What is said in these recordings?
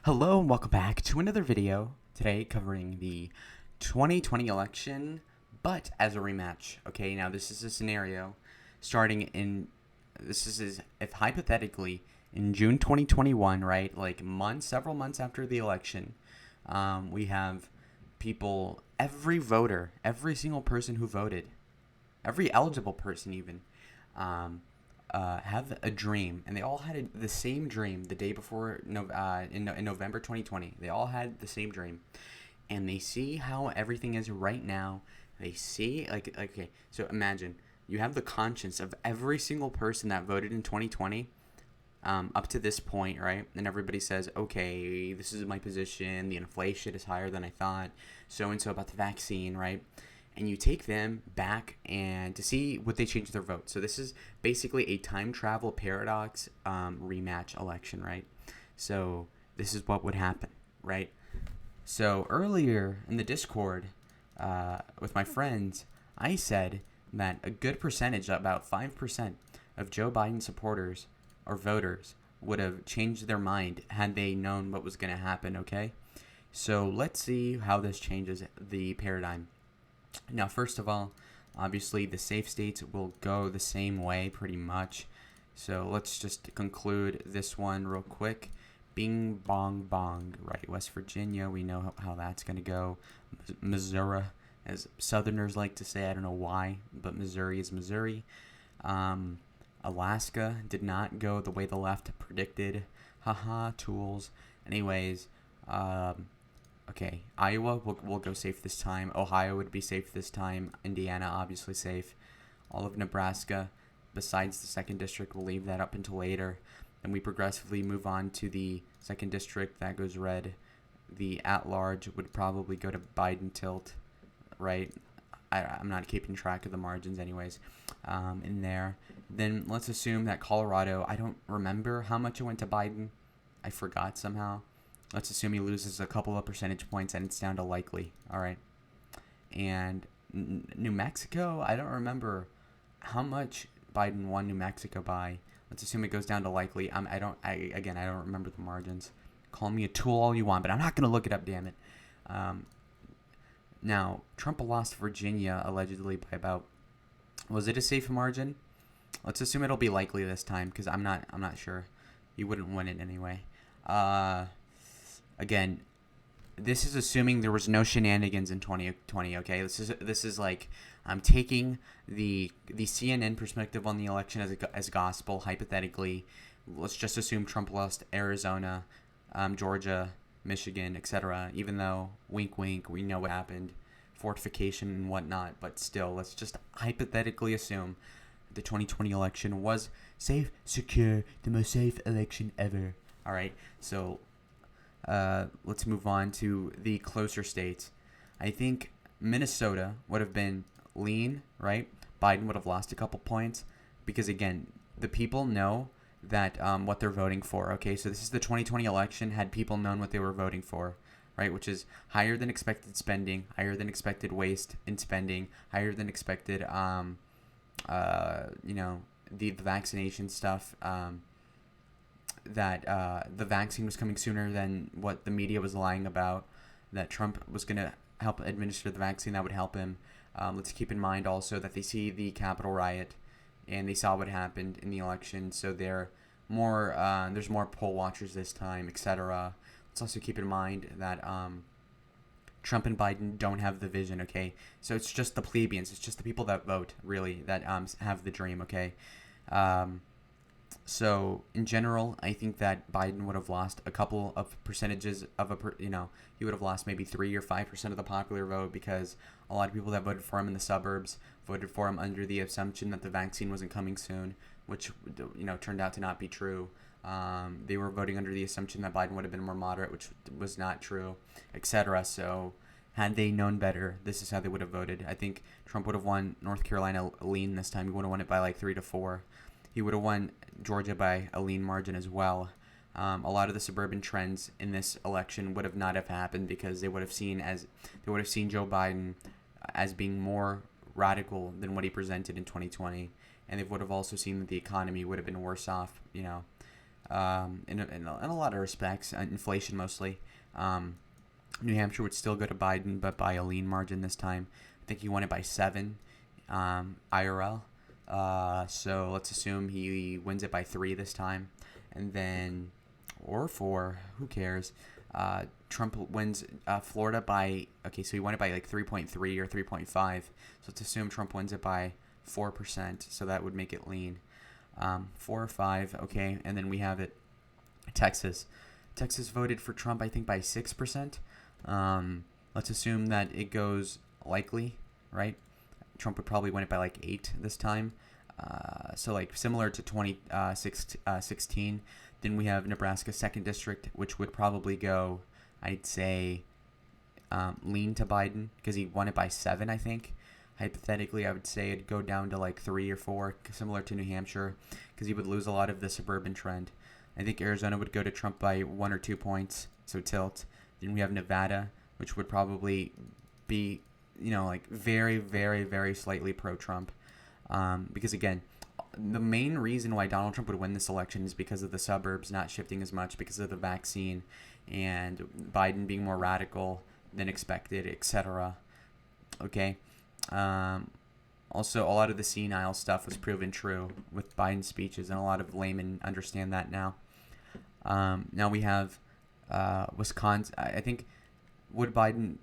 Hello and welcome back to another video today covering the 2020 election, but as a rematch. Okay, now this is a scenario starting in, if hypothetically in June 2021, right, like several months after the election, we have people, every voter, every single person who voted, every eligible person even, um, have a dream, and they all had the same dream the day before. In November 2020, they all had the same dream, and they see how everything is right now. They see okay, so imagine you have the conscience of every single person that voted in 2020. Up to this point, right? And everybody says, okay, this is my position. The inflation is higher than I thought. So and so about the vaccine, right? And you take them back and to see what they change their vote. So this is basically a time travel paradox rematch election, right? So this is what would happen, right? So earlier in the Discord with my friends, I said that a good percentage, about 5% of Joe Biden supporters or voters would have changed their mind had they known what was going to happen, okay? So let's see how this changes the paradigm. Now, first of all, obviously the safe states will go the same way pretty much. So let's just conclude this one real quick. Bing, bong, bong, right? West Virginia, we know how that's going to go. Missouri, as Southerners like to say, I don't know why, but Missouri is Missouri. Alaska did not go the way the left predicted. Haha, tools. Anyways, okay, Iowa will go safe this time. Ohio would be safe this time. Indiana, obviously safe. All of Nebraska, besides the 2nd District, we'll leave that up until later. Then we progressively move on to the 2nd District. That goes red. The at-large would probably go to Biden tilt, right? I'm not keeping track of the margins anyways in there. Then let's assume that Colorado, I don't remember how much it went to Biden. I forgot somehow. Let's assume he loses a couple of percentage points and it's down to likely. All right. And New Mexico, I don't remember how much Biden won New Mexico by. Let's assume it goes down to likely. I don't remember the margins. Call me a tool all you want, but I'm not going to look it up, damn it. Now, Trump lost Virginia allegedly by about, was it a safe margin? Let's assume it'll be likely this time because I'm not sure. He wouldn't win it anyway. Again, this is assuming there was no shenanigans in 2020. Okay, this is like I'm taking the CNN perspective on the election as gospel. Hypothetically, let's just assume Trump lost Arizona, Georgia, Michigan, etc. Even though, wink, wink, we know what happened, fortification and whatnot. But still, let's just hypothetically assume the 2020 election was safe, secure, the most safe election ever. All right, so let's move on to the closer states. I think Minnesota would have been lean, right? Biden would have lost a couple points because, again, the people know that what they're voting for. Okay, so this is the 2020 election. Had people known what they were voting for, right? Which is higher than expected spending, higher than expected waste in spending, higher than expected, the vaccination stuff. That the vaccine was coming sooner than what the media was lying about, that Trump was going to help administer the vaccine that would help him. Let's keep in mind also that they see the Capitol riot and they saw what happened in the election, so there's more poll watchers this time, etc. Let's also keep in mind that Trump and Biden don't have the vision, okay? So it's just the plebeians, it's just the people that vote, really, that have the dream, okay? So in general, I think that Biden would have lost a couple of percentages of he would have lost maybe 3 or 5% of the popular vote because a lot of people that voted for him in the suburbs voted for him under the assumption that the vaccine wasn't coming soon, which turned out to not be true. They were voting under the assumption that Biden would have been more moderate, which was not true, etc. So had they known better, this is how they would have voted. I think Trump would have won North Carolina lean this time. He would have won it by like 3 to 4. He would have won Georgia by a lean margin as well. A lot of the suburban trends in this election would have not have happened because they would have seen Joe Biden as being more radical than what he presented in 2020, and they would have also seen that the economy would have been worse off. in a lot of respects, inflation mostly. New Hampshire would still go to Biden, but by a lean margin this time. I think he won it by 7 IRL. So let's assume he wins it by 3 this time. And then, or 4, who cares? Trump wins Florida by, okay, so he won it by like 3.3 or 3.5. So let's assume Trump wins it by 4%. So that would make it lean. 4 or 5, okay. And then we have it, Texas. Texas voted for Trump, I think, by 6%. Let's assume that it goes likely, right? Trump would probably win it by like 8 this time. So like similar to 2016. Then we have Nebraska 2nd District, which would probably go, I'd say, lean to Biden because he won it by 7, I think. Hypothetically, I would say it'd go down to like 3 or 4, similar to New Hampshire, because he would lose a lot of the suburban trend. I think Arizona would go to Trump by 1 or 2 points, so tilt. Then we have Nevada, which would probably be, like very, very, very slightly pro-Trump. Because again, the main reason why Donald Trump would win this election is because of the suburbs not shifting as much because of the vaccine and Biden being more radical than expected, etc. Okay. Also, a lot of the senile stuff was proven true with Biden's speeches, and a lot of laymen understand that now. Now we have Wisconsin. I think would Biden.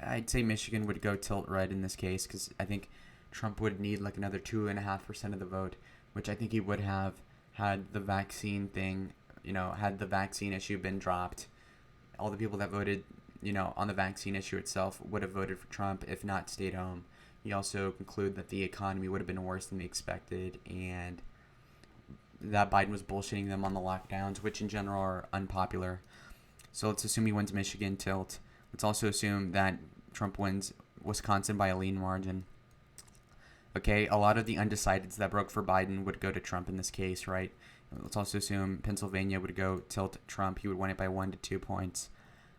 I'd say Michigan would go tilt red in this case because I think Trump would need like another 2.5% of the vote, which I think he would have had the vaccine thing. Had the vaccine issue been dropped, all the people that voted, on the vaccine issue itself would have voted for Trump, if not stayed home. He also concluded that the economy would have been worse than they expected, and that Biden was bullshitting them on the lockdowns, which in general are unpopular. So let's assume he wins Michigan tilt. Let's also assume that Trump wins Wisconsin by a lean margin. Okay, a lot of the undecideds that broke for Biden would go to Trump in this case, right? Let's also assume Pennsylvania would go tilt Trump. He would win it by 1 to 2 points.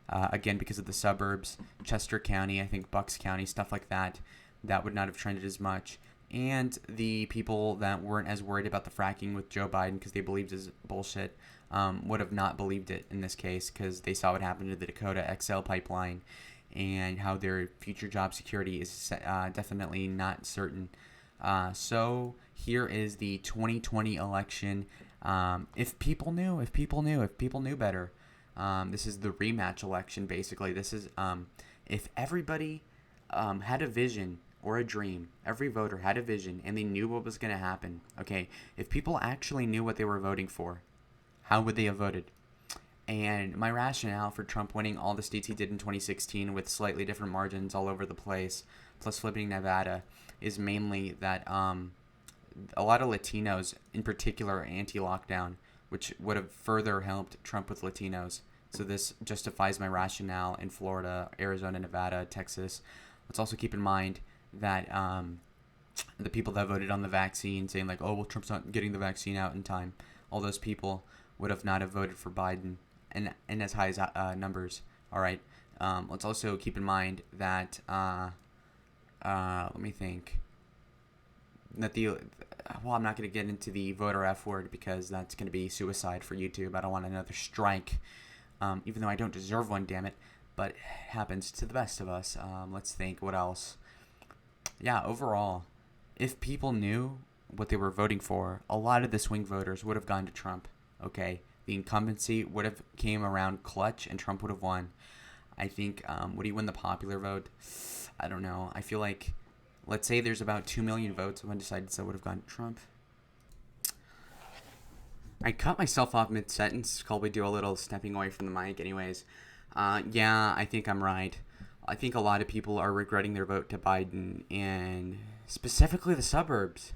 Again, because of the suburbs, Chester County, I think Bucks County, stuff like that, that would not have trended as much. And the people that weren't as worried about the fracking with Joe Biden because they believed his bullshit would have not believed it in this case because they saw what happened to the Dakota XL pipeline and how their future job security is definitely not certain. So here is the 2020 election. If people knew better. This is the rematch election, basically. This is if everybody had a vision or a dream, every voter had a vision, and they knew what was going to happen. Okay, if people actually knew what they were voting for, how would they have voted? And my rationale for Trump winning all the states he did in 2016 with slightly different margins all over the place, plus flipping Nevada, is mainly that a lot of Latinos, in particular, are anti-lockdown, which would have further helped Trump with Latinos. So this justifies my rationale in Florida, Arizona, Nevada, Texas. Let's also keep in mind that the people that voted on the vaccine saying like, oh, well, Trump's not getting the vaccine out in time, all those people would have not have voted for Biden and as high as numbers. All right. Let's also keep in mind that, let me think, that I'm not going to get into the voter F word because that's going to be suicide for YouTube. I don't want another strike, even though I don't deserve one, damn it. But it happens to the best of us. Let's think, what else? Yeah, overall, if people knew what they were voting for, a lot of the swing voters would have gone to Trump, okay? The incumbency would have came around clutch and Trump would have won. I think, would he win the popular vote? I don't know. I feel like, let's say there's about 2 million votes of undecideds that would have gone to Trump. I cut myself off mid-sentence, probably do a little stepping away from the mic anyways. Yeah, I think I'm right. I think a lot of people are regretting their vote to Biden, and specifically the suburbs.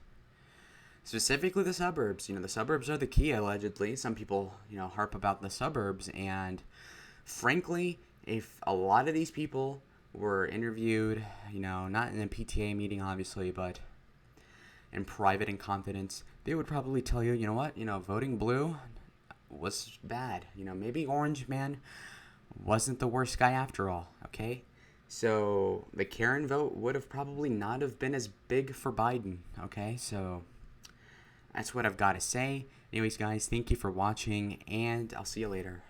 The suburbs are the key, allegedly. Some people, harp about the suburbs, and frankly, if a lot of these people were interviewed, not in a PTA meeting, obviously, but in private and confidence, they would probably tell you, you know what, voting blue was bad. Maybe orange man wasn't the worst guy after all, okay? So the Karen vote would have probably not have been as big for Biden, okay? So that's what I've got to say. Anyways, guys, thank you for watching, and I'll see you later.